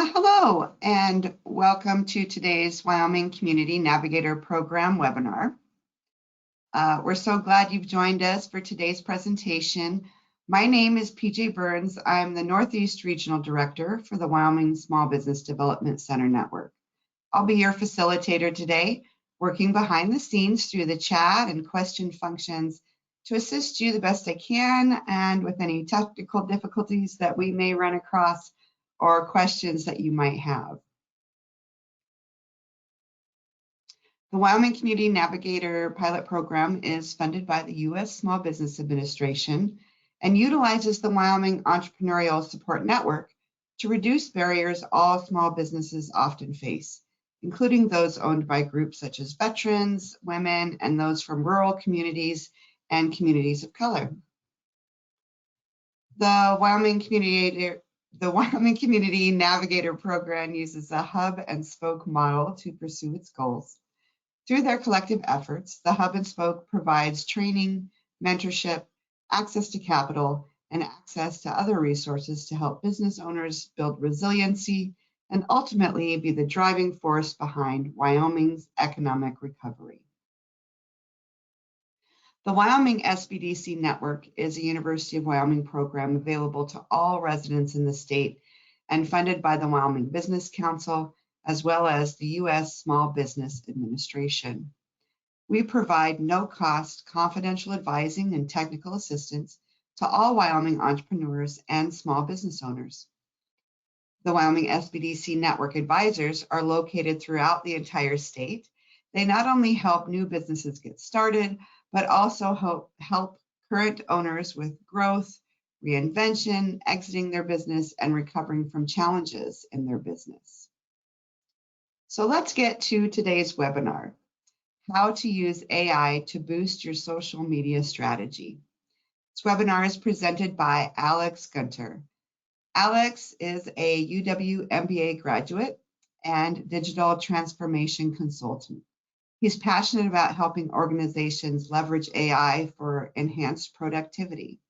Hello, and welcome to today's Wyoming Community Navigator Program webinar. We're so glad you've joined us for today's presentation. My name is PJ Burns. I'm the Northeast Regional Director for the Wyoming Small Business Development Center Network. I'll be your facilitator today, working behind the scenes through the chat and question functions to assist you the best I can and with any technical difficulties that we may run across or questions that you might have. The Wyoming Community Navigator pilot program is funded by the U.S. Small Business Administration and utilizes the Wyoming Entrepreneurial Support Network to reduce barriers all small businesses often face, including those owned by groups such as veterans, women, and those from rural communities and communities of color. The Wyoming Community Navigator program uses a hub and spoke model to pursue its goals. Through their collective efforts, the hub and spoke provides training, mentorship, access to capital, and access to other resources to help business owners build resiliency and ultimately be the driving force behind Wyoming's economic recovery. The Wyoming SBDC Network is a University of Wyoming program available to all residents in the state and funded by the Wyoming Business Council, as well as the U.S. Small Business Administration. We provide no-cost confidential advising and technical assistance to all Wyoming entrepreneurs and small business owners. The Wyoming SBDC Network advisors are located throughout the entire state. They not only help new businesses get started, but also help current owners with growth, reinvention, exiting their business, and recovering from challenges in their business. So let's get to today's webinar, how to use AI to boost your social media strategy. This webinar is presented by Alex Gunter. Alex is a UW MBA graduate and digital transformation consultant. He's passionate about helping organizations leverage AI for enhanced productivity.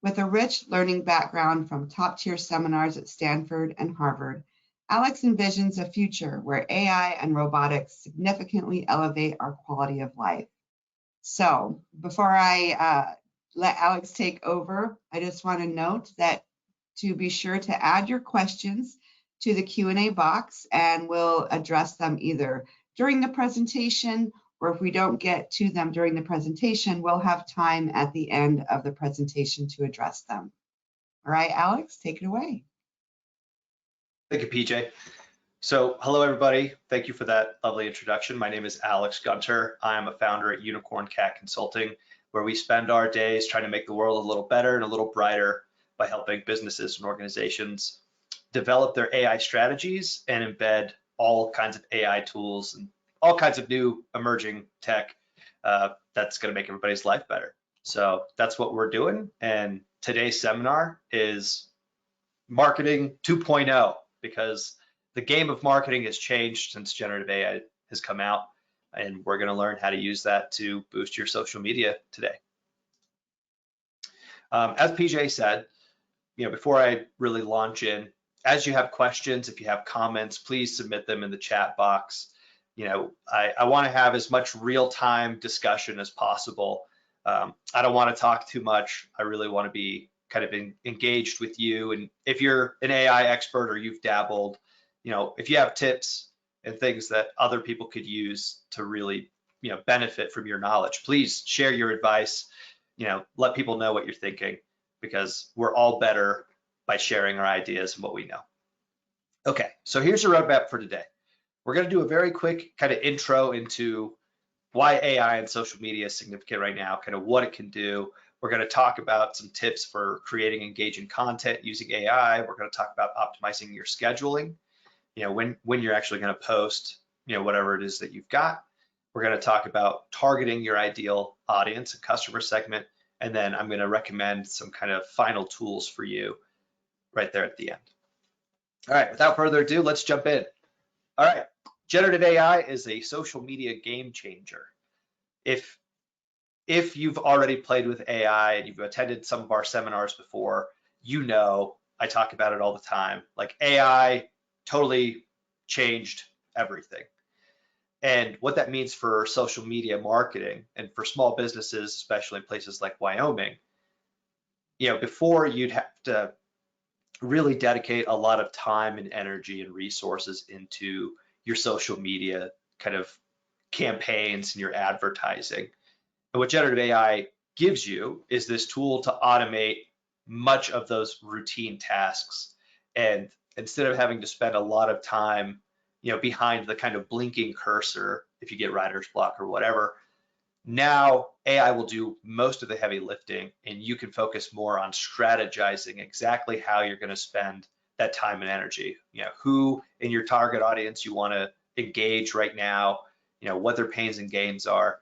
With a rich learning background from top-tier seminars at Stanford and Harvard, Alex envisions a future where AI and robotics significantly elevate our quality of life. So before I let Alex take over, I just want to note that to be sure to add your questions to the Q&A box, and we'll address them either during the presentation, or if we don't get to them during the presentation, we'll have time at the end of the presentation to address them. All right, Alex, take it away. Thank you, PJ. So hello, everybody. Thank you for that lovely introduction. My name is Alex Gunter. I'm a founder at Unicorn Cat Consulting, where we spend our days trying to make the world a little better and a little brighter by helping businesses and organizations develop their AI strategies and embed all kinds of AI tools and all kinds of new emerging tech that's going to make everybody's life better. So that's what we're doing. And today's seminar is Marketing 2.0, because the game of marketing has changed since generative AI has come out, and we're going to learn how to use that to boost your social media today. As PJ said, before I really launch in, as you have questions, if you have comments, please submit them in the chat box. I want to have as much real-time discussion as possible. I don't want to talk too much. I really want to be kind of engaged with you. And if you're an AI expert or you've dabbled, if you have tips and things that other people could use to really, benefit from your knowledge, please share your advice. Let people know what you're thinking, because we're all better by sharing our ideas and what we know. Okay, so here's your roadmap for today. We're going to do a very quick kind of intro into why AI and social media is significant right now, kind of what it can do. We're going to talk about some tips for creating engaging content using AI. We're going to talk about optimizing your scheduling, when you're actually going to post, whatever it is that you've got. We're going to talk about targeting your ideal audience and customer segment. And then I'm going to recommend some kind of final tools for you right there at the end. All right, without further ado, let's jump in. All right, generative AI is a social media game changer. If you've already played with AI and you've attended some of our seminars before, I talk about it all the time. Like, AI totally changed everything. And what that means for social media marketing and for small businesses, especially in places like Wyoming, before you'd have to really dedicate a lot of time and energy and resources into your social media kind of campaigns and your advertising. And what generative AI gives you is this tool to automate much of those routine tasks. And instead of having to spend a lot of time, behind the kind of blinking cursor, if you get writer's block or whatever, now AI will do most of the heavy lifting, and you can focus more on strategizing exactly how you're going to spend that time and energy. Who in your target audience you want to engage right now, what their pains and gains are.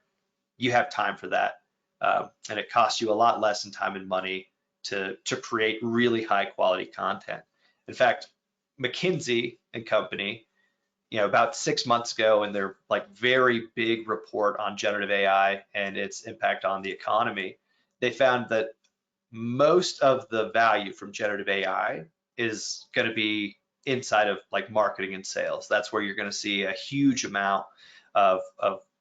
You have time for that. And it costs you a lot less in time and money to create really high quality content. In fact, McKinsey and Company, about 6 months ago, in their very big report on generative AI and its impact on the economy, they found that most of the value from generative AI is going to be inside of marketing and sales. That's where you're going to see a huge amount of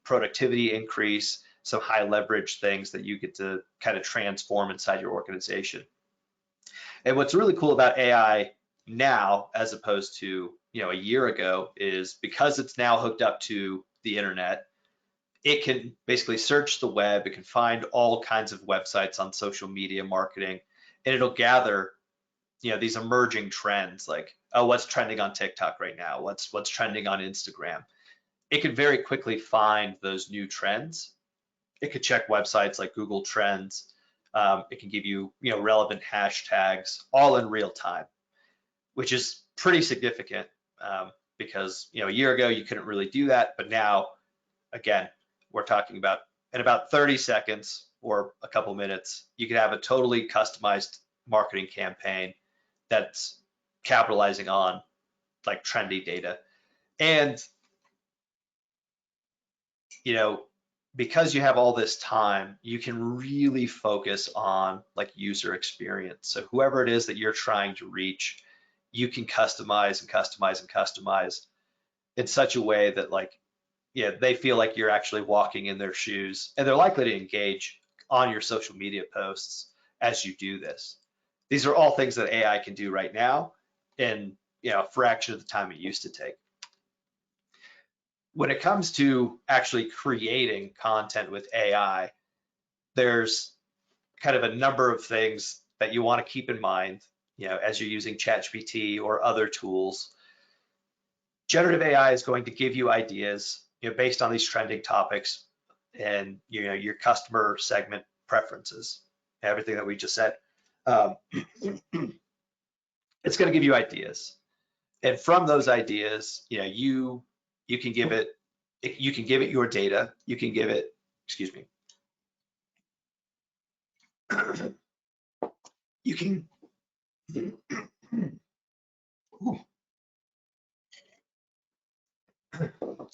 productivity increase, some high leverage things that you get to kind of transform inside your organization. And what's really cool about AI now, as opposed to a year ago, is because it's now hooked up to the internet, it can basically search the web. It can find all kinds of websites on social media marketing, and it'll gather these emerging trends like, oh, what's trending on TikTok right now? What's trending on Instagram? It can very quickly find those new trends. It could check websites like Google Trends. It can give you relevant hashtags all in real time, which is pretty significant because a year ago you couldn't really do that, but now, again, we're talking about in about 30 seconds or a couple minutes, you can have a totally customized marketing campaign that's capitalizing on trendy data. And because you have all this time, you can really focus on user experience. So whoever it is that you're trying to reach, you can customize and customize and customize in such a way that they feel like you're actually walking in their shoes, and they're likely to engage on your social media posts as you do this. These are all things that AI can do right now in a fraction of the time it used to take. When it comes to actually creating content with AI, there's kind of a number of things that you want to keep in mind, as you're using ChatGPT or other tools. Generative AI is going to give you ideas, based on these trending topics and your customer segment preferences, everything that we just said. It's going to give you ideas, and from those ideas, you can give it your data. You can give it, excuse me. You can. All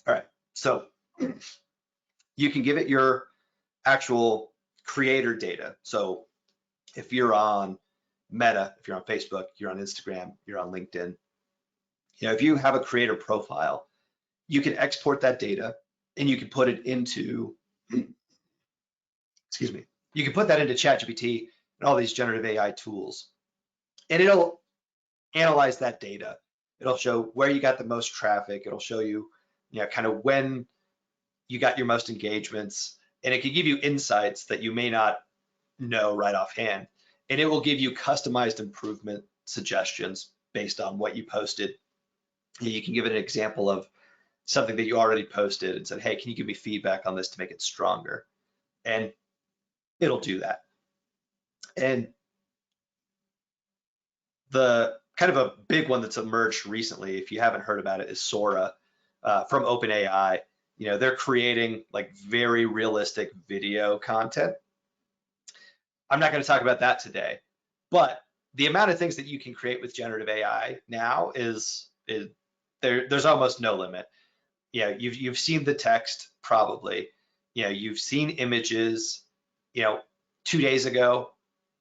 right. So you can give it your actual creator data. So if you're on Meta, if you're on Facebook, you're on Instagram, you're on LinkedIn, if you have a creator profile, you can export that data and you can put it into, excuse me, you can put that into ChatGPT and all these generative AI tools, and it'll analyze that data. It'll show where you got the most traffic. It'll show you, kind of when you got your most engagements, and it can give you insights that you may not know right offhand. And it will give you customized improvement suggestions based on what you posted. You can give it an example of something that you already posted and said, hey, can you give me feedback on this to make it stronger? And it'll do that. And the kind of a big one that's emerged recently, if you haven't heard about it, is Sora from OpenAI. They're creating very realistic video content. I'm not going to talk about that today, but the amount of things that you can create with generative AI now is there's almost no limit. You've seen the text probably. You've seen images. 2 days ago,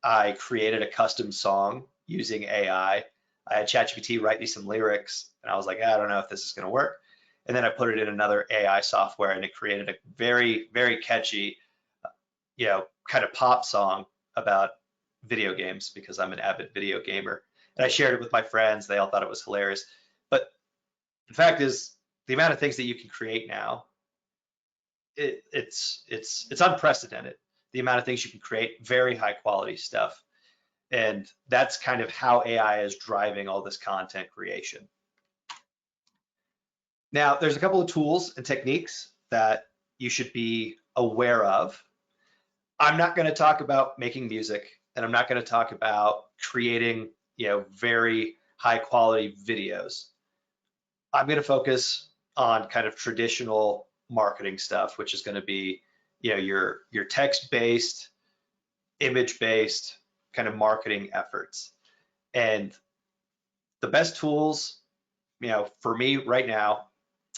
I created a custom song using AI. I had ChatGPT write me some lyrics, and I was like, I don't know if this is going to work. And then I put it in another AI software, and it created a very, very catchy, kind of pop song about video games because I'm an avid video gamer. And I shared it with my friends. They all thought it was hilarious. But the fact is, the amount of things that you can create now, it's unprecedented. The amount of things you can create, very high quality stuff. And that's kind of how AI is driving all this content creation. Now, there's a couple of tools and techniques that you should be aware of. I'm not going to talk about making music, and I'm not going to talk about creating, very high quality videos. I'm going to focus on kind of traditional marketing stuff, which is going to be, your text-based, image-based kind of marketing efforts. And the best tools, for me right now,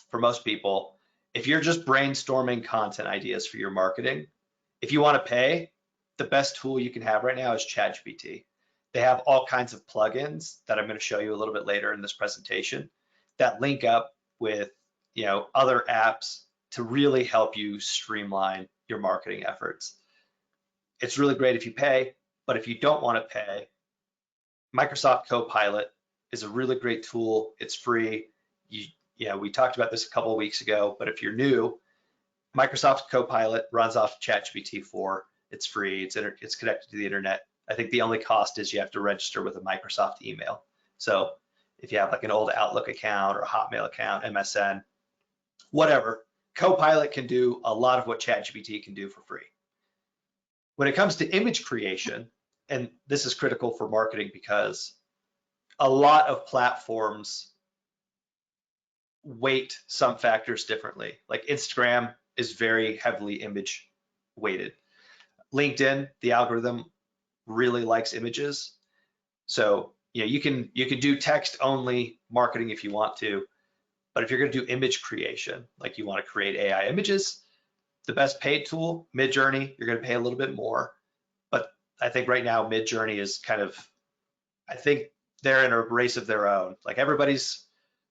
for most people, if you're just brainstorming content ideas for your marketing, if you want to pay, the best tool you can have right now is ChatGPT. They have all kinds of plugins that I'm going to show you a little bit later in this presentation that link up with, other apps to really help you streamline your marketing efforts. It's really great if you pay, but if you don't want to pay, Microsoft Copilot is a really great tool. It's free. We talked about this a couple of weeks ago, but if you're new, Microsoft Copilot runs off ChatGPT 4. It's free. It's connected to the internet. I think the only cost is you have to register with a Microsoft email. So if you have like an old Outlook account or a Hotmail account, MSN, whatever, Copilot can do a lot of what ChatGPT can do for free. When it comes to image creation, and this is critical for marketing because a lot of platforms weight some factors differently. Like Instagram is very heavily image weighted. LinkedIn, the algorithm really likes images. So you can do text only marketing if you want to, but if you're going to do image creation, like you want to create AI images, the best paid tool, Midjourney, you're going to pay a little bit more. But I think right now Midjourney is kind of, I think they're in a race of their own. Like everybody's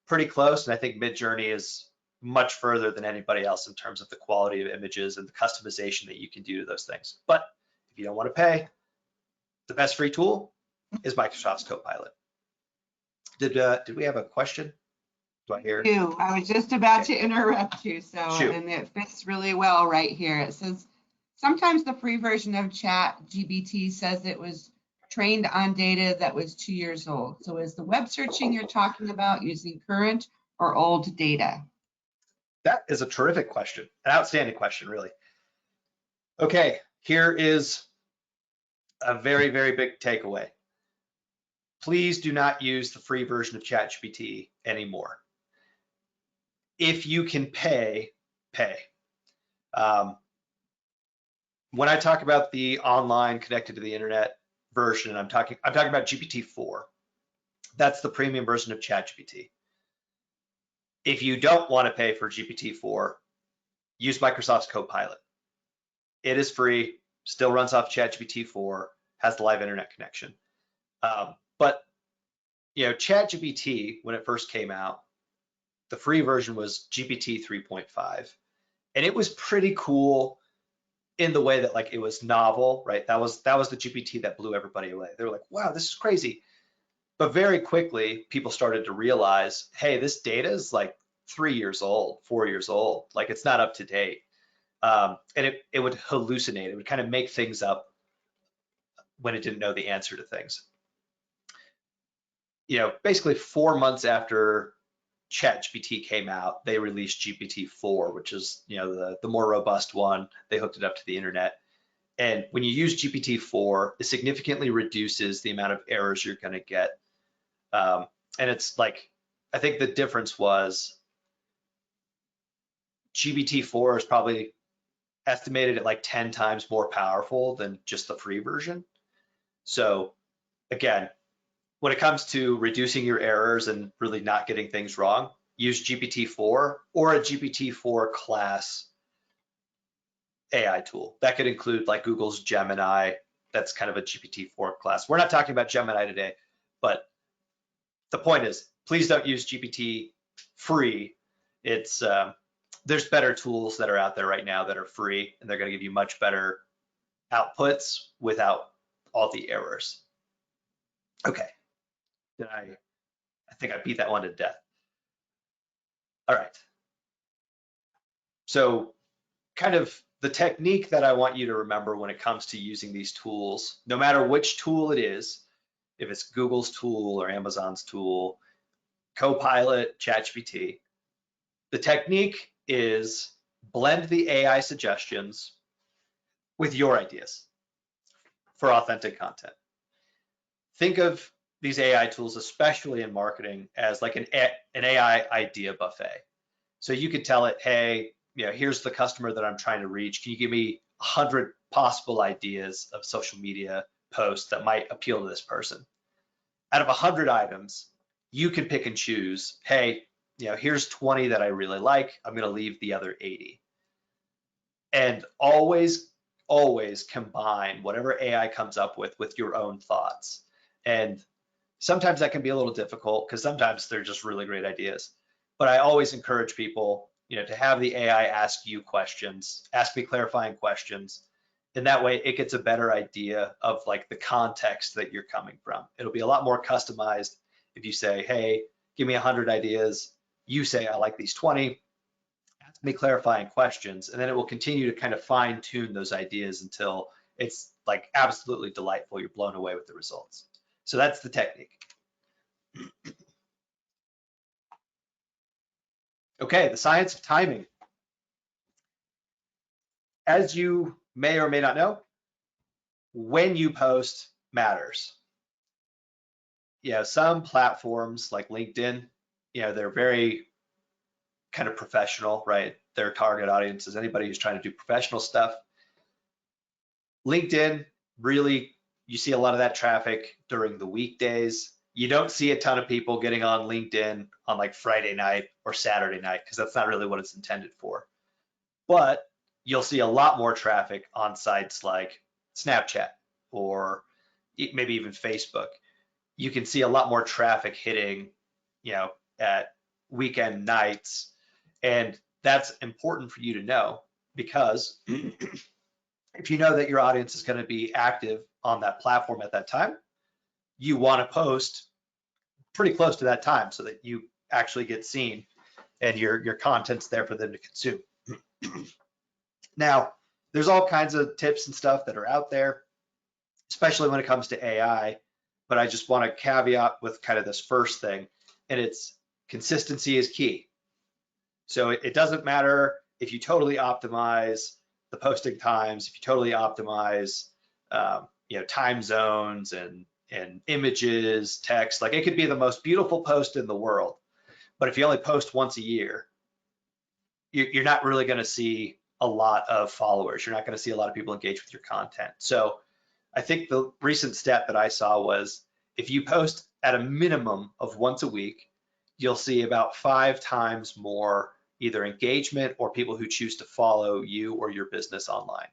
pretty close, and I think Midjourney is much further than anybody else in terms of the quality of images and the customization that you can do to those things. But if you don't want to pay, the best free tool is Microsoft's Copilot. Did we have a question? Do I hear? I was just about to interrupt you. So, Shoot. and it fits really well right here. It says, sometimes the free version of ChatGPT says it was trained on data that was 2 years old. So is the web searching you're talking about using current or old data? That is a terrific question, an outstanding question, really. Okay, here is a very, very big takeaway. Please do not use the free version of ChatGPT anymore. If you can pay, pay. When I talk about the online connected to the internet version, I'm talking about GPT-4. That's the premium version of ChatGPT. If you don't want to pay for GPT-4, use Microsoft's Copilot. It is free, still runs off ChatGPT-4, has the live internet connection. But ChatGPT, when it first came out, the free version was GPT 3.5, and it was pretty cool in the way that like it was novel, right? That was the GPT that blew everybody away. They were like, wow, this is crazy. But very quickly, people started to realize, hey, this data is like 3 years old, 4 years old. Like it's not up to date. And it would hallucinate. It would kind of make things up when it didn't know the answer to things. Basically 4 months after ChatGPT came out, they released GPT-4, which is the more robust one. They hooked it up to the internet. And when you use GPT-4, it significantly reduces the amount of errors you're going to get. And it's like, I think the difference was GPT-4 is probably estimated at like 10 times more powerful than just the free version. So again, when it comes to reducing your errors and really not getting things wrong, use GPT-4 or a GPT-4 class AI tool. That could include like Google's Gemini. That's kind of a GPT-4 class. We're not talking about Gemini today, but the point is, please don't use GPT free. It's there's better tools that are out there right now that are free, and they're going to give you much better outputs without all the errors. Okay, I think I beat that one to death. All right. So kind of the technique that I want you to remember when it comes to using these tools, no matter which tool it is, if it's Google's tool or Amazon's tool, Copilot, ChatGPT, the technique is blend the AI suggestions with your ideas for authentic content. Think of these AI tools, especially in marketing, as like an AI idea buffet. So you could tell it, hey, here's the customer that I'm trying to reach. Can you give me 100 possible ideas of social media posts that might appeal to this person? Out of 100 items, you can pick and choose, hey, here's 20 that I really like. I'm going to leave the other 80. And always combine whatever AI comes up with your own thoughts. And sometimes that can be a little difficult because sometimes they're just really great ideas. But I always encourage people, to have the AI ask you questions, ask me clarifying questions. And that way it gets a better idea of like the context that you're coming from. It'll be a lot more customized if you say, hey, give me 100 ideas. You say, I like these 20. Ask me clarifying questions. And then it will continue to kind of fine tune those ideas until it's like absolutely delightful. You're blown away with the results. So that's the technique. Okay, the science of timing. As you may or may not know, when you post matters. Some platforms like LinkedIn, they're very kind of professional, right? Their target audience is anybody who's trying to do professional stuff. LinkedIn, really, you see a lot of that traffic during the weekdays. You don't see a ton of people getting on LinkedIn on like Friday night or Saturday night because that's not really what it's intended for. But you'll see a lot more traffic on sites like Snapchat or maybe even Facebook. You can see a lot more traffic hitting, at weekend nights. And that's important for you to know because if you know that your audience is going to be active on that platform at that time, you want to post pretty close to that time so that you actually get seen and your content's there for them to consume. Now, there's all kinds of tips and stuff that are out there, especially when it comes to AI, but I just want to caveat with kind of this first thing, and it's consistency is key. So it doesn't matter if you totally optimize the posting times, if you totally optimize time zones and images, text, like it could be the most beautiful post in the world, but if you only post once a year, you're not really going to see a lot of followers. You're not going to see a lot of people engage with your content. So I think the recent stat that I saw was if you post at a minimum of once a week, you'll see about 5 times more either engagement or people who choose to follow you or your business online.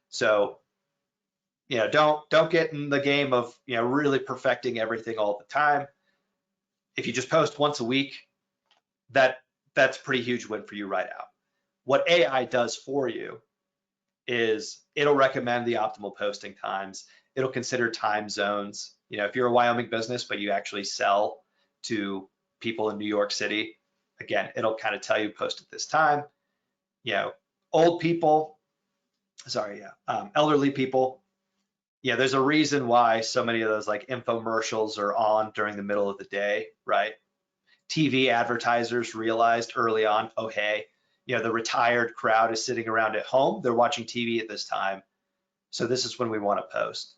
So, don't get in the game of, really perfecting everything all the time. If you just post once a week, that's a pretty huge win for you right out. What AI does for you is it'll recommend the optimal posting times. It'll consider time zones. If you're a Wyoming business, but you actually sell to people in New York City, again, it'll kind of tell you post at this time. Old people, elderly people. There's a reason why so many of those like infomercials are on during the middle of the day, right? TV advertisers realized early on, oh, hey, the retired crowd is sitting around at home. They're watching TV at this time. So this is when we want to post.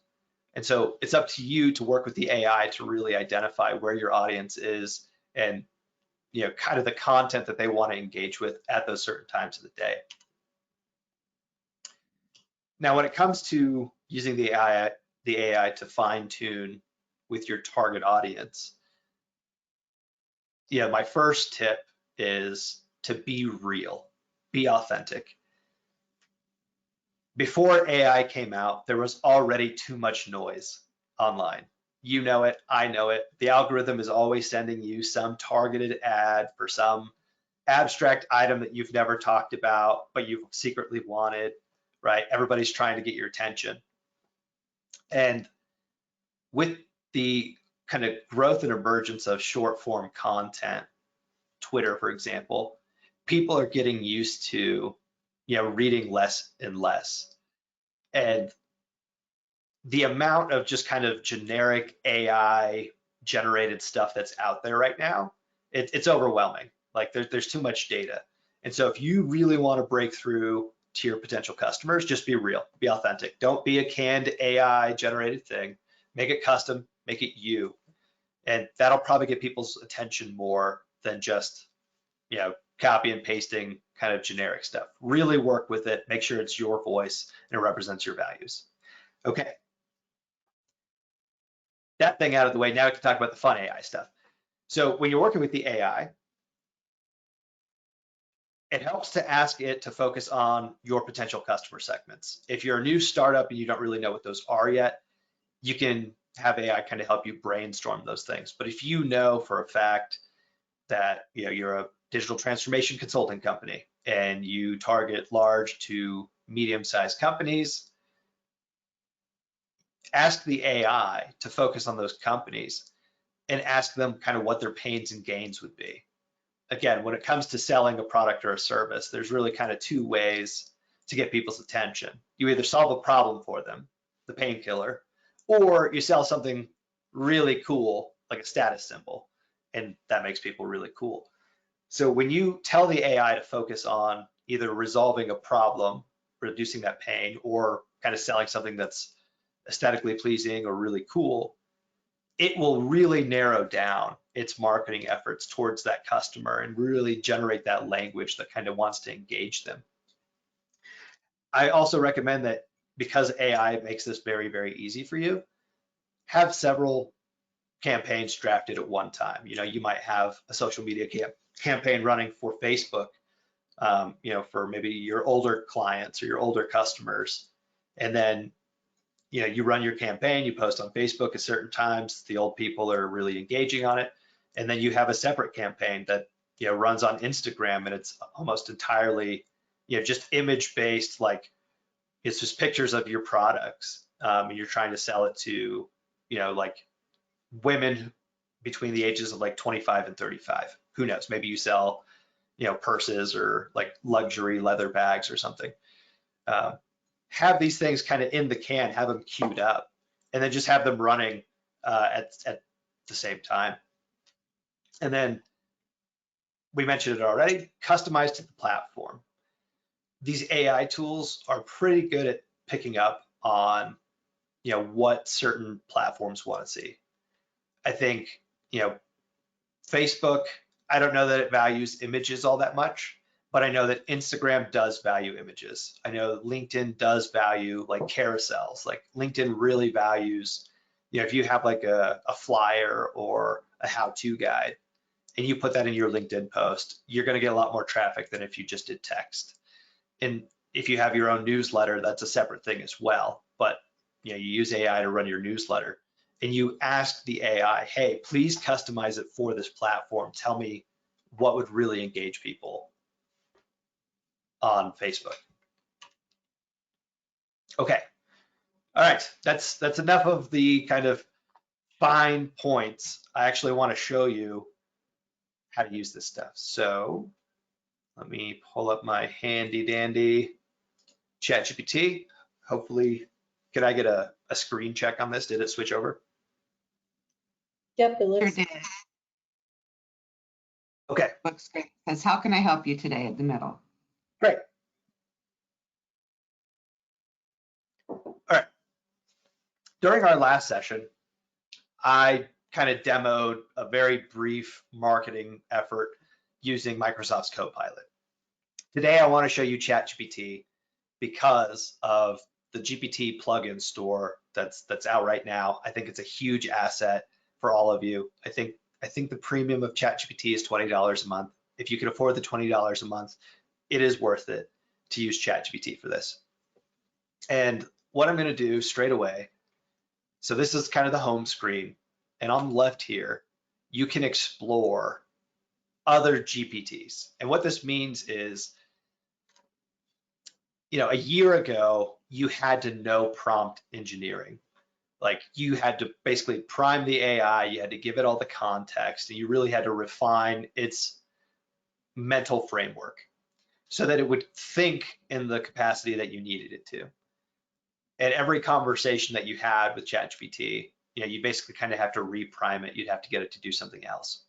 And so it's up to you to work with the AI to really identify where your audience is and, kind of the content that they want to engage with at those certain times of the day. Now, when it comes to using the AI to fine tune with your target audience, my first tip is to be real, be authentic. Before AI came out, there was already too much noise online. You know it, I know it. The algorithm is always sending you some targeted ad for some abstract item that you've never talked about, but you've secretly wanted, right? Everybody's trying to get your attention. And with the kind of growth and emergence of short form content, Twitter, for example, people are getting used to, reading less and less. And the amount of just kind of generic AI generated stuff that's out there right now, it's overwhelming. Like there's too much data. And so if you really want to break through to your potential customers, just be real, be authentic. Don't be a canned AI generated thing. Make it custom, make it you. And that'll probably get people's attention more than just, copy and pasting kind of generic stuff. Really work with it, make sure it's your voice and it represents your values. Okay. That thing out of the way, now we can talk about the fun AI stuff. So when you're working with the AI, it helps to ask it to focus on your potential customer segments. If you're a new startup and you don't really know what those are yet, you can have AI kind of help you brainstorm those things. But if you know for a fact that you're a digital transformation consulting company and you target large to medium-sized companies, ask the AI to focus on those companies and ask them kind of what their pains and gains would be. Again, when it comes to selling a product or a service, there's really kind of two ways to get people's attention. You either solve a problem for them, the painkiller, or you sell something really cool, like a status symbol, and that makes people really cool. So when you tell the AI to focus on either resolving a problem, reducing that pain, or kind of selling something that's aesthetically pleasing or really cool, it will really narrow down its marketing efforts towards that customer and really generate that language that kind of wants to engage them. I also recommend that because AI makes this very, very easy for you, have several campaigns drafted at one time. You might have a social media campaign running for Facebook, for maybe your older clients or your older customers. And then, you run your campaign, you post on Facebook at certain times, the old people are really engaging on it. And then you have a separate campaign that, runs on Instagram, and it's almost entirely, just image based, like it's just pictures of your products. And you're trying to sell it to, like women between the ages of like 25 and 35. Who knows? Maybe you sell, purses or like luxury leather bags or something. Have these things kind of in the can, have them queued up, and then just have them running at the same time. And then we mentioned it already, customized to the platform. These AI tools are pretty good at picking up on, what certain platforms want to see. I think, Facebook, I don't know that it values images all that much, but I know that Instagram does value images. I know LinkedIn does value like carousels. Like LinkedIn really values, if you have like a flyer or a how-to guide and you put that in your LinkedIn post, you're going to get a lot more traffic than if you just did text. And if you have your own newsletter, that's a separate thing as well. But you use AI to run your newsletter and you ask the AI, hey, please customize it for this platform. Tell me what would really engage people on Facebook. Okay, all right, that's enough of the kind of fine points. I actually want to show you how to use this stuff. So let me pull up my handy dandy ChatGPT. Hopefully, can I get a screen check on this? Did it switch over? Yep, it looks. Sure did. Okay. Looks great. Says, how can I help you today at the middle? Great. All right. During our last session, I kind of demoed a very brief marketing effort using Microsoft's Copilot. Today, I want to show you ChatGPT because of the GPT plugin store that's out right now. I think it's a huge asset for all of you. I think the premium of ChatGPT is $20 a month. If you can afford the $20 a month, it is worth it to use ChatGPT for this. And what I'm going to do straight away So this is kind of the home screen. And on the left here, you can explore other GPTs. And what this means is, a year ago, you had to know prompt engineering. Like you had to basically prime the AI, you had to give it all the context, and you really had to refine its mental framework so that it would think in the capacity that you needed it to. And every conversation that you had with ChatGPT, you basically kind of have to reprime it. You'd have to get it to do something else.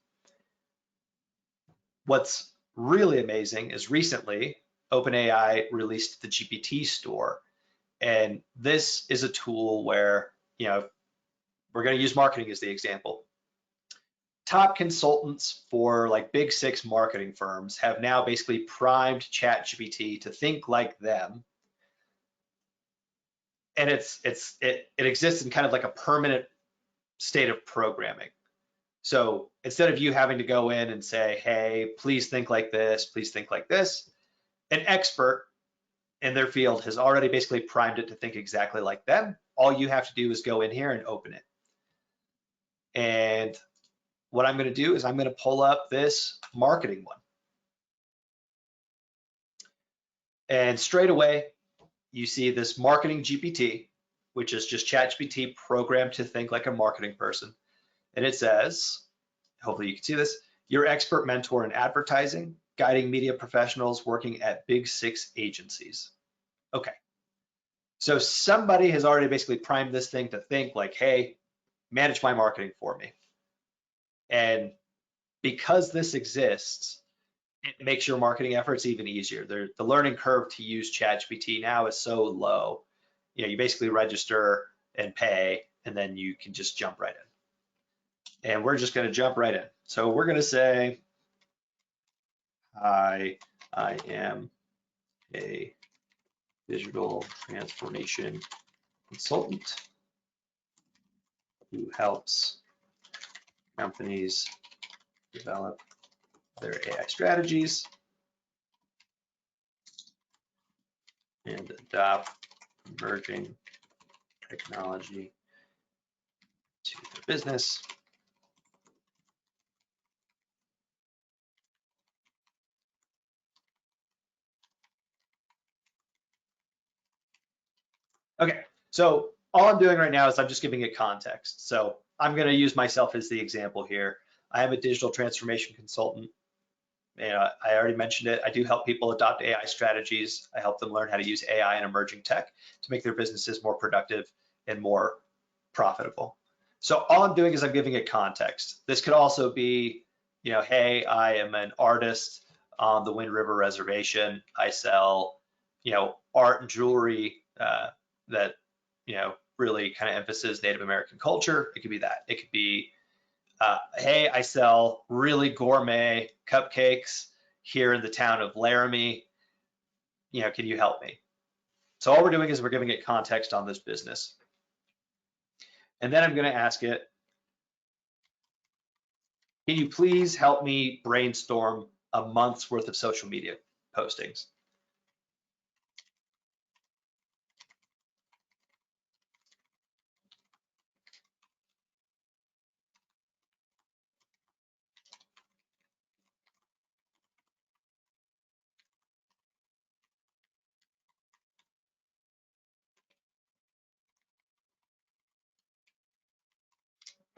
What's really amazing is recently OpenAI released the GPT store. And this is a tool where, we're going to use marketing as the example. Top consultants for like big 6 marketing firms have now basically primed ChatGPT to think like them. And it exists in kind of like a permanent state of programming. So instead of you having to go in and say, hey, please think like this, please think like this, an expert in their field has already basically primed it to think exactly like them. All you have to do is go in here and open it. And what I'm going to do is I'm going to pull up this marketing one. And straight away, you see this marketing GPT, which is just ChatGPT programmed to think like a marketing person. And it says, hopefully you can see this, your expert mentor in advertising, guiding media professionals working at big 6 agencies. Okay. So somebody has already basically primed this thing to think like, hey, manage my marketing for me. And because this exists, it makes your marketing efforts even easier. The learning curve to use ChatGPT now is so low. You basically register and pay, and then you can just jump right in. And we're just going to jump right in. So we're going to say, hi, I am a digital transformation consultant who helps companies develop their AI strategies and adopt emerging technology to their business. Okay, so all I'm doing right now is I'm just giving it context. So I'm going to use myself as the example here. I am a digital transformation consultant. I already mentioned it. I do help people adopt AI strategies. I help them learn how to use AI and emerging tech to make their businesses more productive and more profitable. So all I'm doing is I'm giving it context. This could also be, hey, I am an artist on the Wind River Reservation. I sell, art and jewelry that, really kind of emphasizes Native American culture. It could be that. It could be, hey, I sell really gourmet cupcakes here in the town of Laramie. Can you help me? So all we're doing is we're giving it context on this business. And then I'm going to ask it, can you please help me brainstorm a month's worth of social media postings?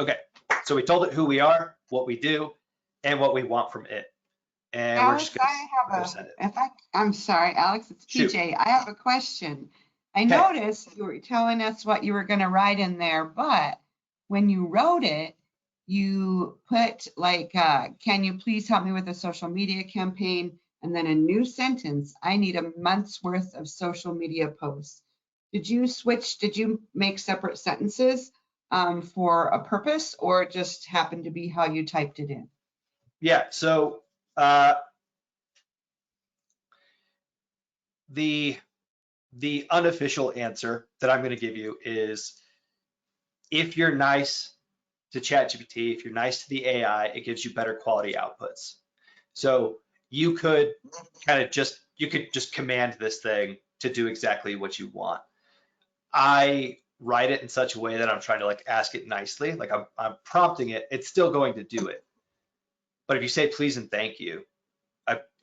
Okay, so we told it who we are, what we do, and what we want from it. And Alex, we're just going to send it. I'm sorry, Alex, it's PJ. Shoot. I have a question. I Okay. noticed you were telling us what you were going to write in there, but when you wrote it, you put like, can you please help me with a social media campaign? And then a new sentence, I need a month's worth of social media posts. Did you make separate sentences for a purpose, or it just happened to be how you typed it in? Yeah, so the unofficial answer that I'm going to give you is, if you're nice to ChatGPT, if you're nice to the AI, it gives you better quality outputs. So you could just command this thing to do exactly what you want. I write it in such a way that I'm trying to like ask it nicely, like I'm prompting it, it's still going to do it. But if you say please and thank you,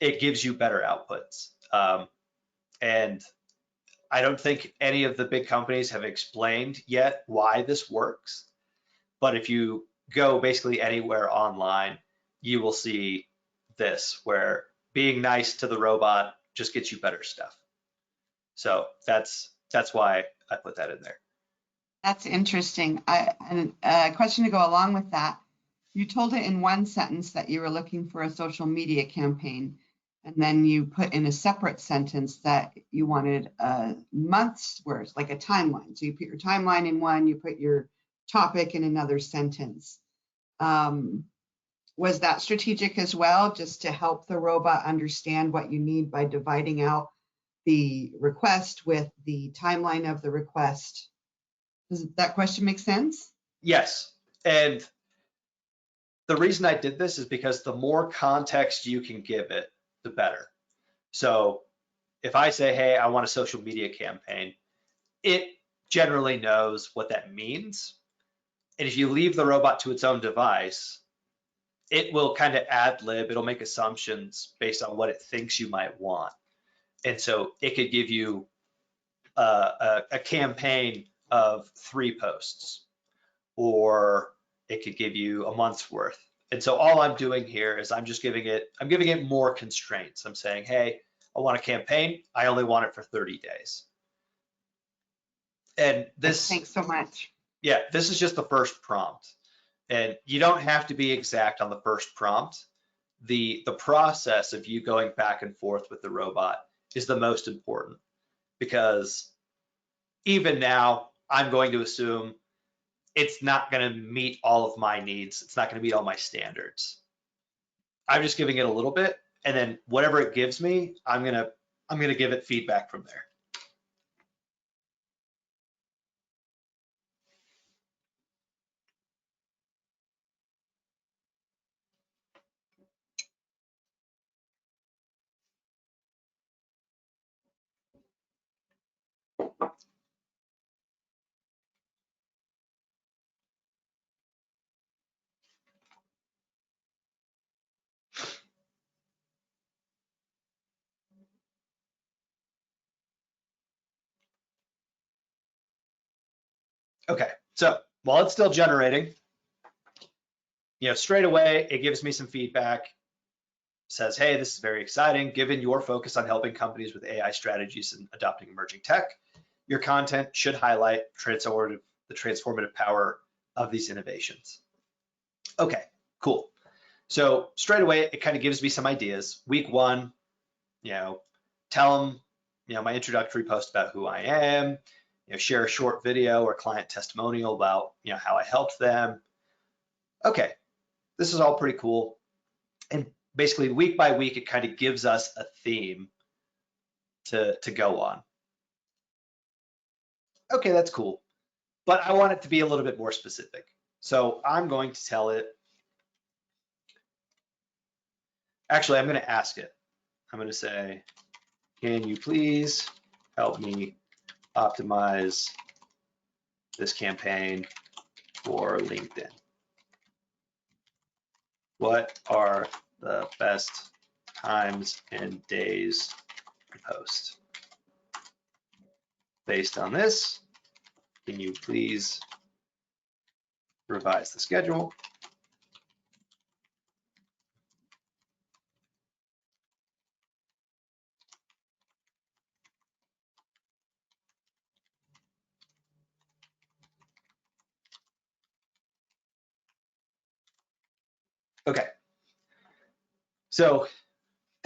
it gives you better outputs. And I don't think any of the big companies have explained yet why this works. But if you go basically anywhere online, you will see this, where being nice to the robot just gets you better stuff. So that's why I put that in there. That's interesting. And a question to go along with that. You told it in one sentence that you were looking for a social media campaign, and then you put in a separate sentence that you wanted a month's worth, like a timeline. So you put your timeline in one, you put your topic in another sentence. Was that strategic as well, just to help the robot understand what you need by dividing out the request with the timeline of the request? Does that question make sense? Yes. And the reason I did this is because the more context you can give it, the better. So if I say, hey, I want a social media campaign, it generally knows what that means. And if you leave the robot to its own device, it will kind of ad lib, it'll make assumptions based on what it thinks you might want. And so it could give you a campaign of 3 posts, or it could give you a month's worth. And so all I'm doing here is I'm giving it more constraints. I'm saying, hey, I want a campaign. I only want it for 30 days. And this, thanks so much. Yeah, this is just the first prompt. And you don't have to be exact on the first prompt. The process of you going back and forth with the robot is the most important, because even now I'm going to assume it's not going to meet all of my needs. It's not going to meet all my standards. I'm just giving it a little bit, and then whatever it gives me, I'm going to give it feedback from there. Okay, so while it's still generating, straight away it gives me some feedback. Says, hey, this is very exciting. Given your focus on helping companies with AI strategies and adopting emerging tech, your content should highlight the transformative power of these innovations. Okay, cool. So straight away, it kind of gives me some ideas. Week 1, tell them, my introductory post about who I am, share a short video or client testimonial about, how I helped them. Okay, this is all pretty cool. And basically week by week, it kind of gives us a theme to go on. Okay, that's cool. But I want it to be a little bit more specific. So I'm going to tell it, actually, I'm going to ask it. I'm going to say, can you please help me optimize this campaign for LinkedIn? What are the best times and days to post? Based on this, can you please revise the schedule? Okay. So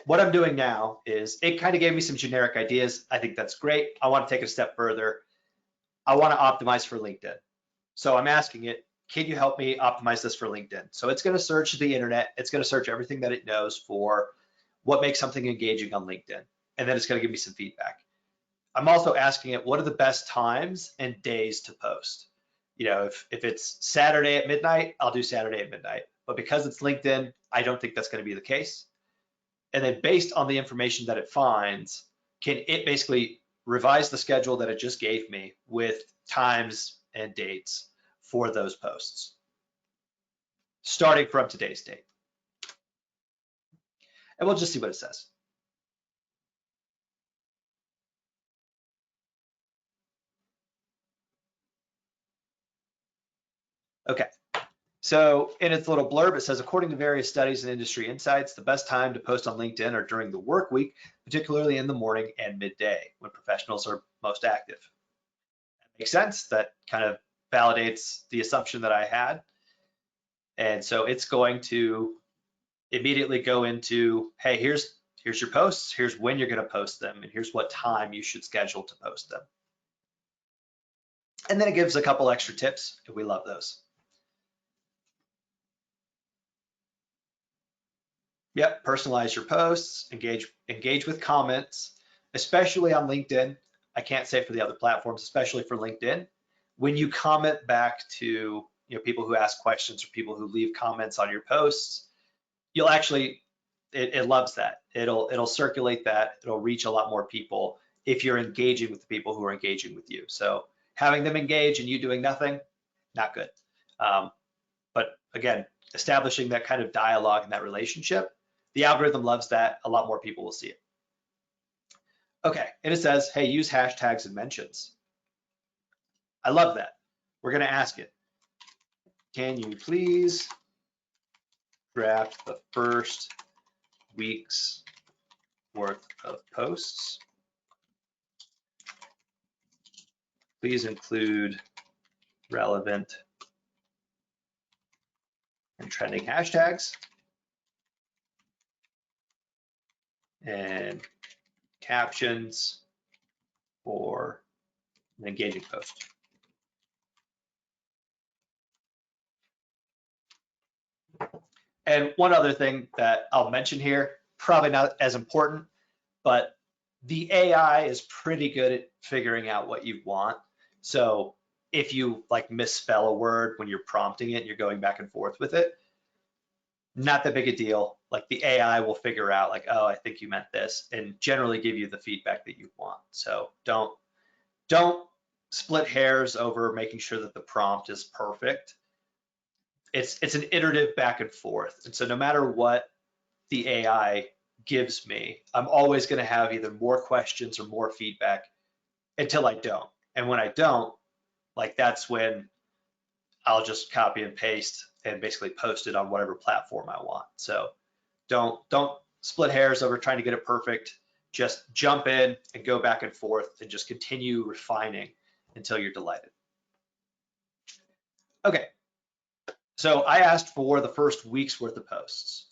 what I'm doing now is it kind of gave me some generic ideas. I think that's great. I want to take it a step further. I want to optimize for LinkedIn. So I'm asking it, can you help me optimize this for LinkedIn? So it's going to search the internet. It's going to search everything that it knows for what makes something engaging on LinkedIn. And then it's going to give me some feedback. I'm also asking it, what are the best times and days to post? If it's Saturday at midnight, I'll do Saturday at midnight. But because it's LinkedIn, I don't think that's going to be the case. And then based on the information that it finds, can it basically revise the schedule that it just gave me with times and dates for those posts, starting from today's date. And we'll just see what it says. Okay, so in its little blurb, it says, according to various studies and industry insights, the best time to post on LinkedIn are during the work week, particularly in the morning and midday when professionals are most active. That makes sense. That kind of validates the assumption that I had. And so it's going to immediately go into, hey, here's your posts, here's when you're going to post them, and here's what time you should schedule to post them. And then it gives a couple extra tips, and we love those. Yep, personalize your posts, engage with comments, especially on LinkedIn. I can't say for the other platforms, especially for LinkedIn. When you comment back to people who ask questions or people who leave comments on your posts, you'll actually, it loves that. It'll circulate that. It'll reach a lot more people if you're engaging with the people who are engaging with you. So having them engage and you doing nothing, not good. But again, establishing that kind of dialogue and that relationship, the algorithm loves that. A lot more people will see it. Okay, and it says, hey, use hashtags and mentions. I love that. We're gonna ask it, can you please draft the first week's worth of posts? Please include relevant and trending hashtags and captions for an engaging post. And one other thing that I'll mention here, probably not as important, but the AI is pretty good at figuring out what you want. So if you like misspell a word when you're prompting it, you're going back and forth with it, not that big a deal. Like the AI will figure out like, oh, I think you meant this, and generally give you the feedback that you want. So don't split hairs over making sure that the prompt is perfect. It's an iterative back and forth. And so no matter what the AI gives me, I'm always going to have either more questions or more feedback until I don't. And when I don't, like that's when I'll just copy and paste and basically post it on whatever platform I want. So don't split hairs over trying to get it perfect. Just jump in and go back and forth and just continue refining until you're delighted. Okay, so I asked for the first week's worth of posts,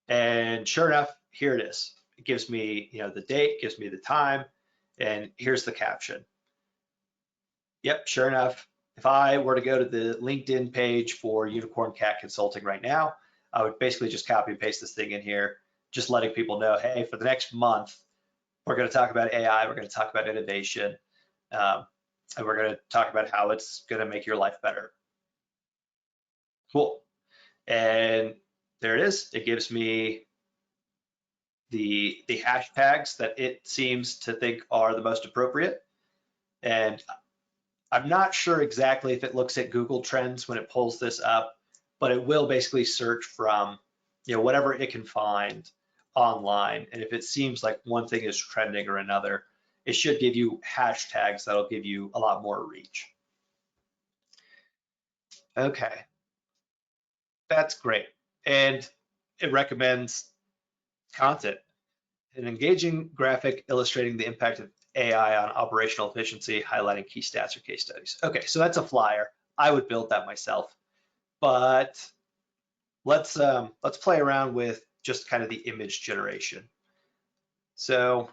and sure enough, here it is. It gives me, the date, gives me the time, and here's the caption. Yep, sure enough, if I were to go to the LinkedIn page for Unicorn Cat Consulting right now, I would basically just copy and paste this thing in here, just letting people know, hey, for the next month, we're going to talk about AI, we're going to talk about innovation, and we're going to talk about how it's going to make your life better. Cool. And there it is. It gives me the hashtags that it seems to think are the most appropriate. And I'm not sure exactly if it looks at Google Trends when it pulls this up, but it will basically search from whatever it can find online. And if it seems like one thing is trending or another, it should give you hashtags that'll give you a lot more reach. Okay, that's great. And it recommends content, an engaging graphic illustrating the impact of AI on operational efficiency, highlighting key stats or case studies. Okay, so that's a flyer. I would build that myself, but let's play around with just kind of the image generation. So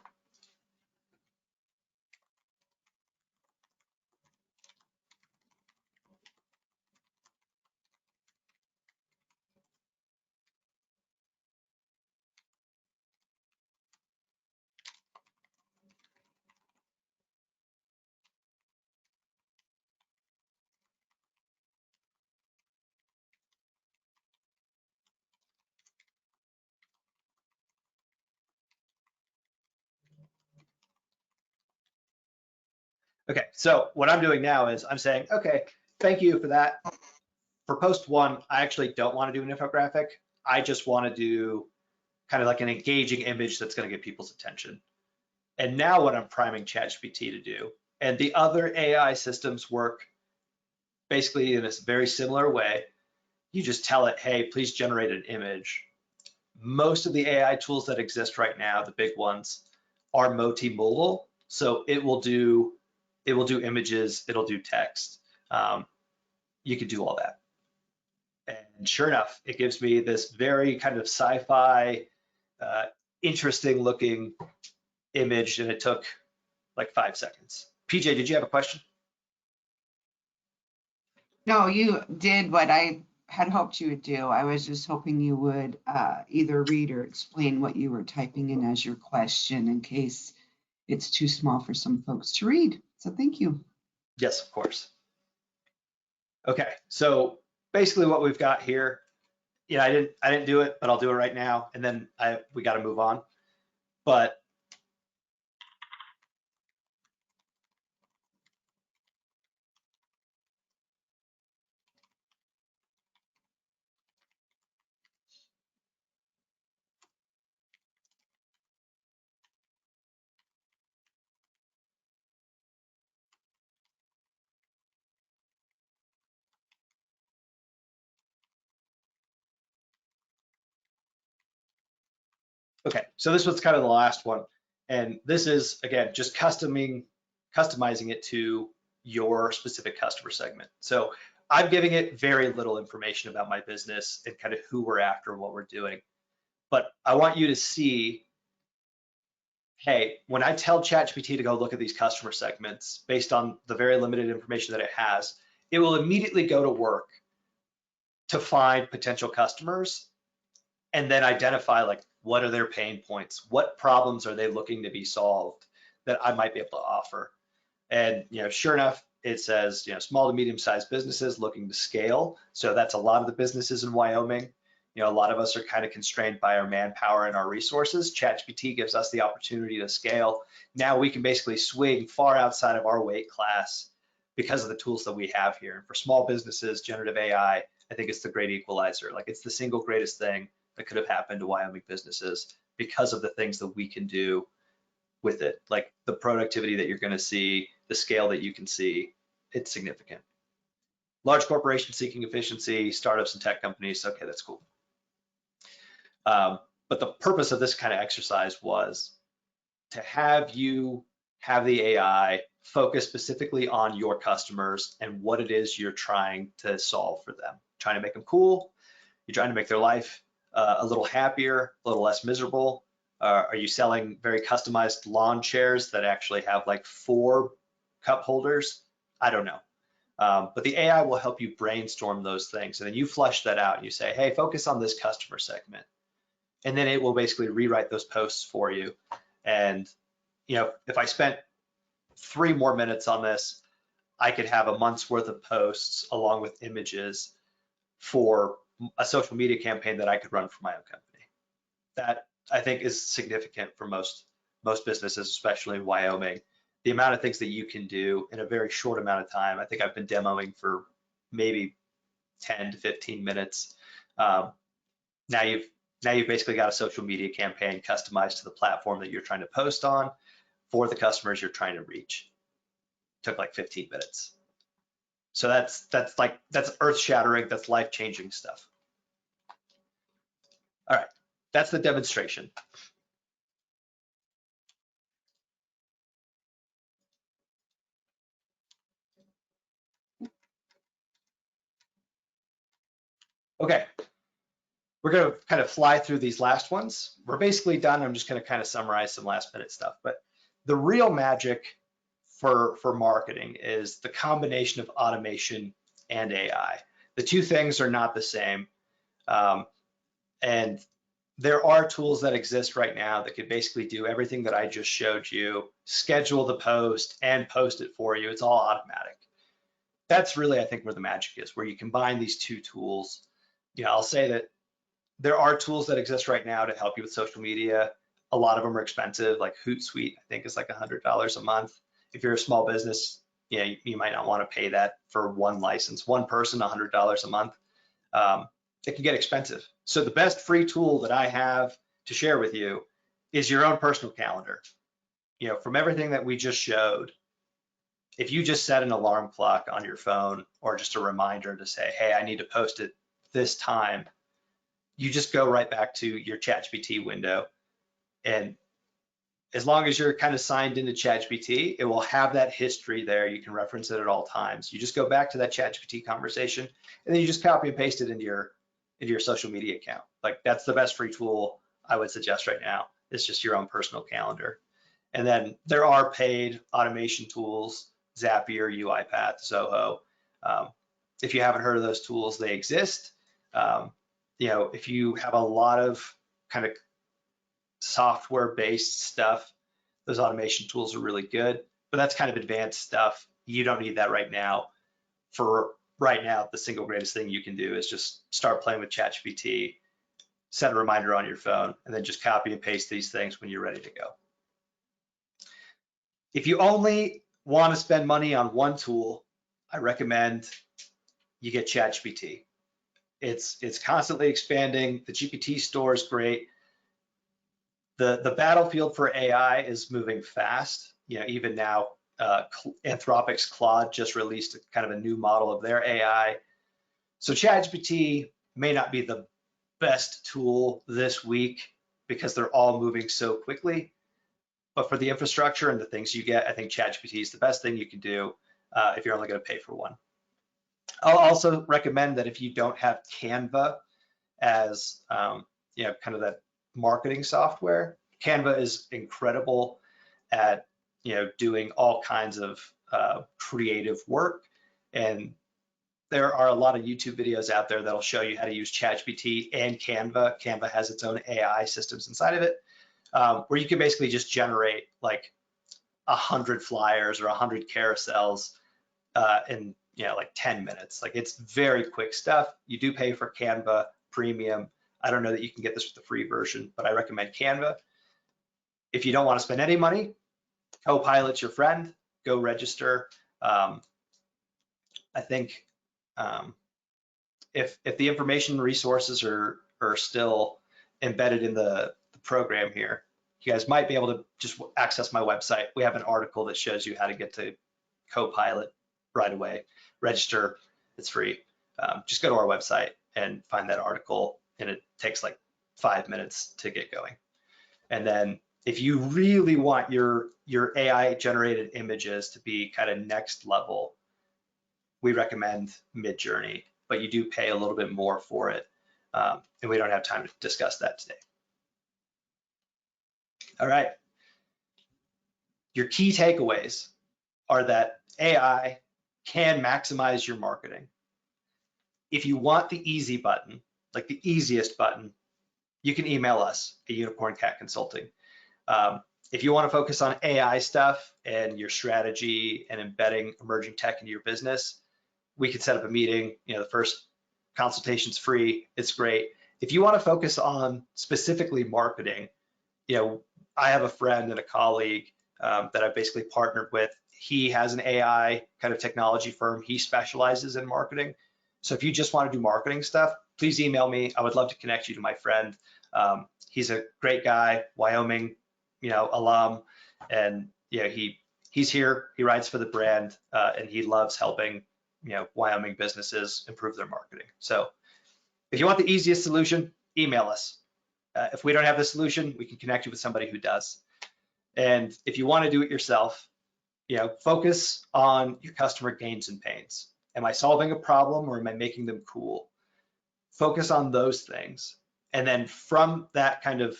Okay, so what I'm doing now is I'm saying, okay, thank you for that. For post one, I actually don't want to do an infographic. I just want to do kind of like an engaging image that's going to get people's attention. And now what I'm priming ChatGPT to do, and the other AI systems work basically in a very similar way. You just tell it, hey, please generate an image. Most of the AI tools that exist right now, the big ones, are multimodal. So it will do images, it'll do text. You can do all that. And sure enough, it gives me this very kind of sci-fi, interesting looking image, and it took like 5 seconds. PJ, did you have a question? No, you did what I had hoped you would do. I was just hoping you would either read or explain what you were typing in as your question in case it's too small for some folks to read. So thank you. Yes, of course. Okay, so basically what we've got here, I didn't do it, but I'll do it right now, and then we got to move on. But okay, so this was kind of the last one, and this is again just customizing it to your specific customer segment. So I'm giving it very little information about my business and kind of who we're after and what we're doing. But I want you to see, hey, when I tell ChatGPT to go look at these customer segments based on the very limited information that it has, it will immediately go to work to find potential customers and then identify like what are their pain points, what problems are they looking to be solved that I might be able to offer. And sure enough, it says small to medium sized businesses looking to scale. So that's a lot of the businesses in Wyoming. A lot of us are kind of constrained by our manpower and our resources. ChatGPT gives us the opportunity to scale. Now we can basically swing far outside of our weight class because of the tools that we have here. For small businesses, generative AI, I think it's the great equalizer. Like it's the single greatest thing that could have happened to Wyoming businesses because of the things that we can do with it. Like the productivity that you're going to see, the scale that you can see, it's significant. Large corporations seeking efficiency, startups and tech companies, okay, that's cool. But the purpose of this kind of exercise was to have you have the AI focus specifically on your customers and what it is you're trying to solve for them. Trying to make them cool, you're trying to make their life a little happier, a little less miserable. Are you selling very customized lawn chairs that actually have like 4 cup holders? I don't know. But the AI will help you brainstorm those things. And then you flush that out and you say, hey, focus on this customer segment. And then it will basically rewrite those posts for you. And if I spent 3 more minutes on this, I could have a month's worth of posts along with images for a social media campaign that I could run for my own company. That I think is significant for most businesses, especially in Wyoming. The amount of things that you can do in a very short amount of time. I think I've been demoing for maybe 10 to 15 minutes. Now you've basically got a social media campaign customized to the platform that you're trying to post on for the customers you're trying to reach. Took like 15 minutes. So that's earth-shattering, that's life-changing stuff. All right, that's the demonstration. Okay, we're going to kind of fly through these last ones. We're basically done. I'm just going to kind of summarize some last minute stuff. But the real magic for marketing is the combination of automation and AI. The two things are not the same. And there are tools that exist right now that could basically do everything that I just showed you, schedule the post and post it for you. It's all automatic. That's really, I think, where the magic is, where you combine these two tools. I'll say that there are tools that exist right now to help you with social media. A lot of them are expensive, like Hootsuite, I think is like $100 a month. if you're a small business, you might not want to pay that for one license, one person, $100 a month. It can get expensive. So the best free tool that I have to share with you is your own personal calendar. From everything that we just showed, if you just set an alarm clock on your phone or just a reminder to say, hey, I need to post it this time, you just go right back to your ChatGPT window. And as long as you're kind of signed into ChatGPT, it will have that history there. You can reference it at all times. You just go back to that ChatGPT conversation, and then you just copy and paste it into your social media account. Like, that's the best free tool I would suggest right now. It's just your own personal calendar. And then there are paid automation tools, Zapier, UiPath, Zoho. If you haven't heard of those tools, they exist. If you have a lot of kind of software-based stuff, those automation tools are really good, but that's kind of advanced stuff. You don't need that right now. For right now, the single greatest thing you can do is just start playing with ChatGPT, set a reminder on your phone, and then just copy and paste these things when you're ready to go. If you only want to spend money on one tool, I recommend you get ChatGPT. It's constantly expanding. The GPT store is great. The battlefield for AI is moving fast. Even now, Anthropic's Claude just released kind of a new model of their AI. So ChatGPT may not be the best tool this week because they're all moving so quickly. But for the infrastructure and the things you get, I think ChatGPT is the best thing you can do if you're only going to pay for one. I'll also recommend that if you don't have Canva as kind of that marketing software, Canva is incredible at doing all kinds of creative work. And there are a lot of YouTube videos out there that'll show you how to use ChatGPT and Canva. Canva has its own AI systems inside of it, where you can basically just generate like 100 flyers or 100 carousels in like 10 minutes. Like, it's very quick stuff. You do pay for Canva Premium. I don't know that you can get this with the free version, but I recommend Canva. If you don't want to spend any money, Copilot's your friend. Go register. I think if the information resources are still embedded in the program here, you guys might be able to just access my website. We have an article that shows you how to get to Copilot right away. Register, it's free. Just go to our website and find that article, and it takes like 5 minutes to get going. And then if you really want your AI generated images to be kind of next level, we recommend Midjourney, but you do pay a little bit more for it. And we don't have time to discuss that today. All right. Your key takeaways are that AI can maximize your marketing. If you want the easy button, like the easiest button, you can email us at Unicorn Cat Consulting. If you want to focus on AI stuff and your strategy and embedding emerging tech into your business, we could set up a meeting. The first consultation's free. It's great. If you want to focus on specifically marketing, I have a friend and a colleague that I've basically partnered with. He has an AI kind of technology firm. He specializes in marketing. So if you just want to do marketing stuff, please email me. I would love to connect you to my friend. He's a great guy, Wyoming, alum, and he's here. He writes for the brand, and he loves helping Wyoming businesses improve their marketing. So if you want the easiest solution, email us. If we don't have the solution, we can connect you with somebody who does. And if you want to do it yourself, focus on your customer gains and pains. Am I solving a problem, or am I making them cool? Focus on those things. And then from that kind of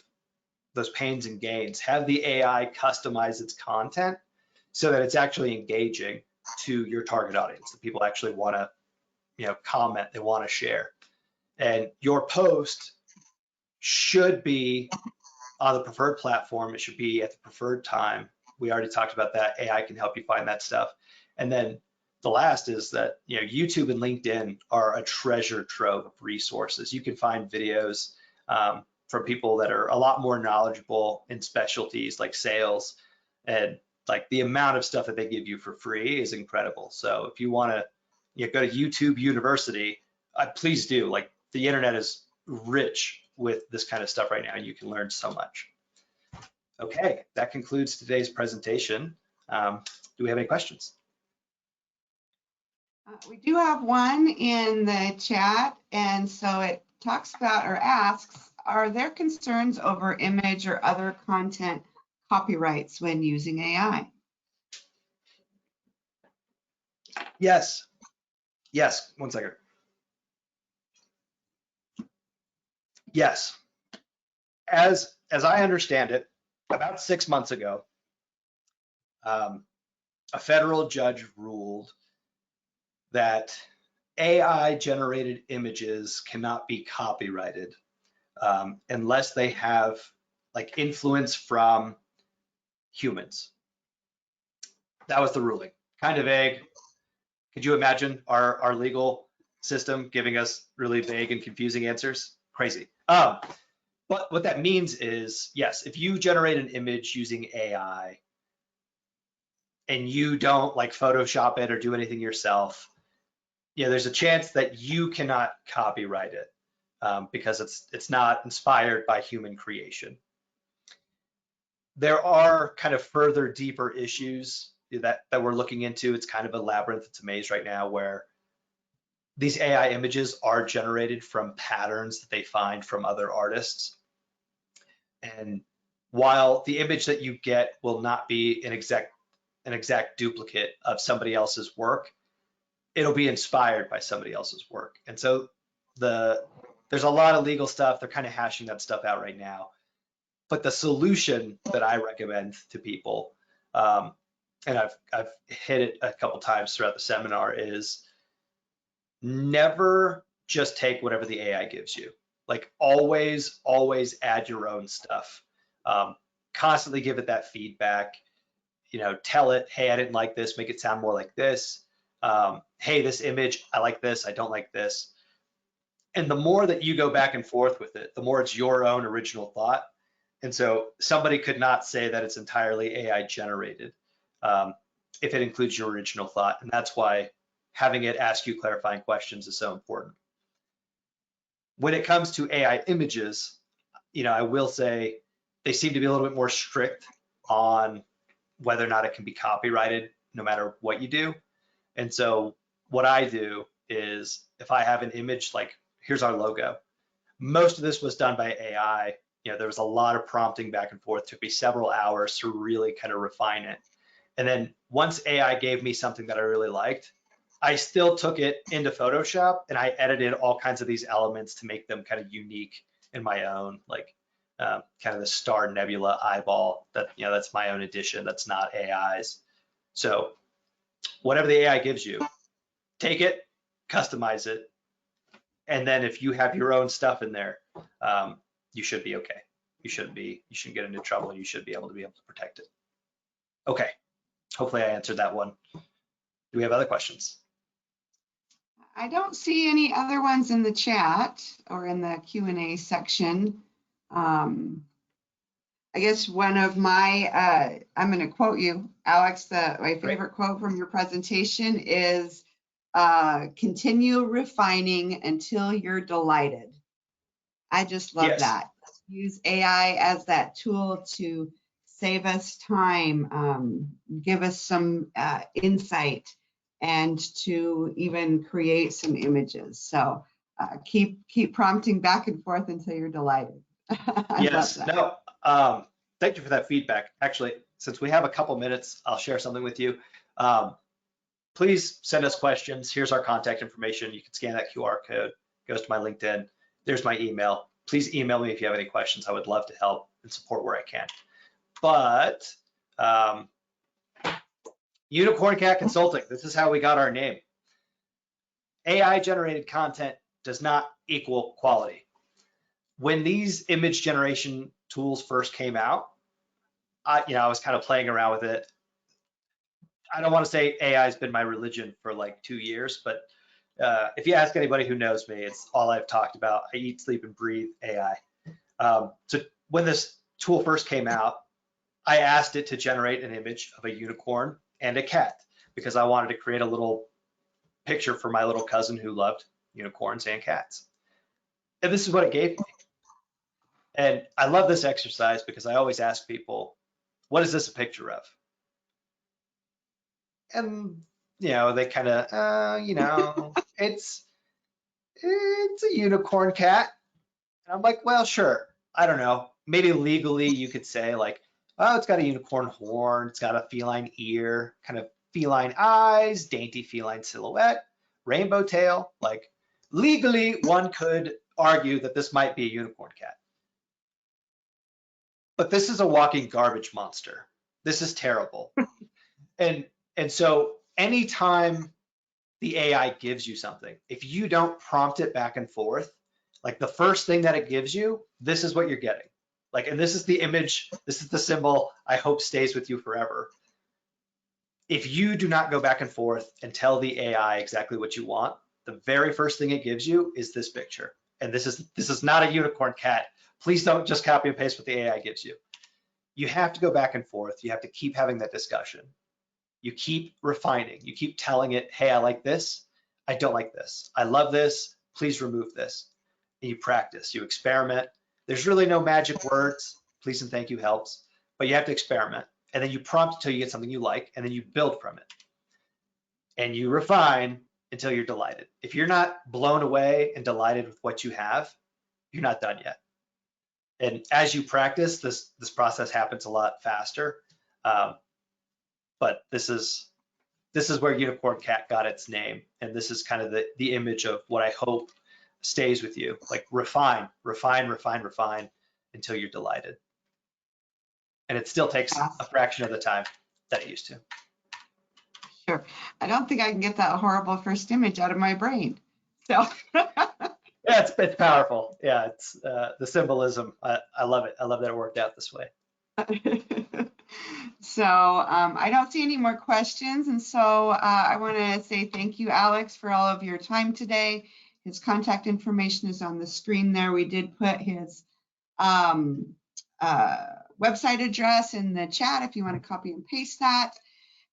those pains and gains, have the AI customize its content so that it's actually engaging to your target audience. The people actually want to, comment, they want to share. And your post should be on the preferred platform. It should be at the preferred time. We already talked about that. AI can help you find that stuff. And then the last is that YouTube and LinkedIn are a treasure trove of resources. You can find videos from people that are a lot more knowledgeable in specialties like sales, and Like the amount of stuff that they give you for free is incredible. So if you want to go to YouTube University, please do. Like the internet is rich with this kind of stuff right now, and you can learn so much. Okay, that concludes today's presentation. Do we have any questions? We do have one in the chat, and so it talks about or asks, are there concerns over image or other content copyrights when using AI? Yes. Yes, 1 second. Yes. As I understand it, about 6 months ago, a federal judge ruled that AI generated images cannot be copyrighted unless they have like influence from humans. That was the ruling. Kind of vague. Could you imagine our legal system giving us really vague and confusing answers? Crazy. But what that means is, yes, if you generate an image using AI and you don't like Photoshop it or do anything yourself, yeah, there's a chance that you cannot copyright it because it's not inspired by human creation. There are kind of further deeper issues that we're looking into. It's kind of a labyrinth, it's a maze right now, where these AI images are generated from patterns that they find from other artists. And while the image that you get will not be an exact duplicate of somebody else's work, it'll be inspired by somebody else's work. And so there's a lot of legal stuff. They're kind of hashing that stuff out right now. But the solution that I recommend to people, and I've hit it a couple times throughout the seminar, is never just take whatever the AI gives you. Like always add your own stuff. Constantly give it that feedback. Tell it, hey, I didn't like this, make it sound more like this. Hey, this image, I like this, I don't like this. And the more that you go back and forth with it, the more it's your own original thought. And so somebody could not say that it's entirely AI generated if it includes your original thought. And that's why having it ask you clarifying questions is so important. When it comes to AI images, I will say they seem to be a little bit more strict on whether or not it can be copyrighted no matter what you do. And so what I do is if I have an image, like here's our logo, most of this was done by AI. There was a lot of prompting back and forth. It took me several hours to really kind of refine it. And then once AI gave me something that I really liked, I still took it into Photoshop and I edited all kinds of these elements to make them kind of unique in my own, like kind of the star nebula eyeball that, that's my own addition. That's not AI's. So whatever the AI gives you, take it, customize it. And then if you have your own stuff in there, you should be okay. You shouldn't get into trouble, and you should be able to protect it. Okay, hopefully I answered that one. Do we have other questions? I don't see any other ones in the chat or in the Q&A section. I guess one of my, I'm going to quote you, Alex, my favorite quote from your presentation is, continue refining until you're delighted. I just love that. Use AI as that tool to save us time, give us some insight, and to even create some images. So keep prompting back and forth until you're delighted. Yes, no, thank you for that feedback. Actually, since we have a couple minutes, I'll share something with you. Please send us questions. Here's our contact information. You can scan that QR code, goes to my LinkedIn. There's my email. Please email me if you have any questions. I would love to help and support where I can. But Unicorn Cat Consulting, this is how we got our name. AI generated content does not equal quality. When these image generation tools first came out, I was kind of playing around with it. I don't want to say AI has been my religion for like 2 years, but if you ask anybody who knows me, it's all I've talked about. I eat, sleep, and breathe AI. So when this tool first came out, I asked it to generate an image of a unicorn and a cat because I wanted to create a little picture for my little cousin who loved unicorns and cats. And this is what it gave me. And I love this exercise because I always ask people, what is this a picture of? And, they kind of, it's a unicorn cat. And I'm like, well, sure. I don't know. Maybe legally you could say like, oh, it's got a unicorn horn. It's got a feline ear, kind of feline eyes, dainty feline silhouette, rainbow tail. Like legally one could argue that this might be a unicorn cat. But this is a walking garbage monster. This is terrible. And so anytime the AI gives you something, if you don't prompt it back and forth, like the first thing that it gives you, this is what you're getting. Like, and this is the image, this is the symbol I hope stays with you forever. If you do not go back and forth and tell the AI exactly what you want, the very first thing it gives you is this picture. And this is not a unicorn cat. Please don't just copy and paste what the AI gives you. You have to go back and forth. You have to keep having that discussion. You keep refining. You keep telling it, hey, I like this. I don't like this. I love this. Please remove this. And you practice. You experiment. There's really no magic words. Please and thank you helps. But you have to experiment. And then you prompt until you get something you like. And then you build from it. And you refine until you're delighted. If you're not blown away and delighted with what you have, you're not done yet. And as you practice, this process happens a lot faster. But this is where Unicorn Cat got its name. And this is kind of the image of what I hope stays with you. Like refine, refine, refine, refine until you're delighted. And it still takes a fraction of the time that it used to. Sure. I don't think I can get that horrible first image out of my brain. So yeah, it's powerful. Yeah, it's the symbolism. I love it. I love that it worked out this way. So I don't see any more questions. And so I want to say thank you, Alex, for all of your time today. His contact information is on the screen there. We did put his website address in the chat if you want to copy and paste that.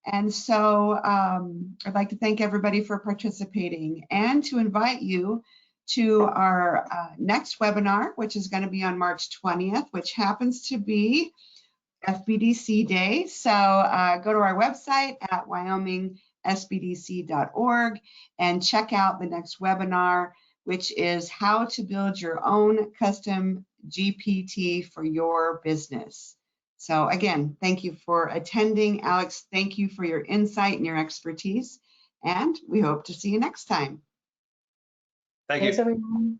And so I'd like to thank everybody for participating and to invite you to our next webinar, which is going to be on March 20th, which happens to be FBDC Day. So go to our website at wyomingsbdc.org and check out the next webinar, which is how to build your own custom GPT for your business. So again, thank you for attending. Alex, thank you for your insight and your expertise. And we hope to see you next time. Thank you. Thanks, everyone.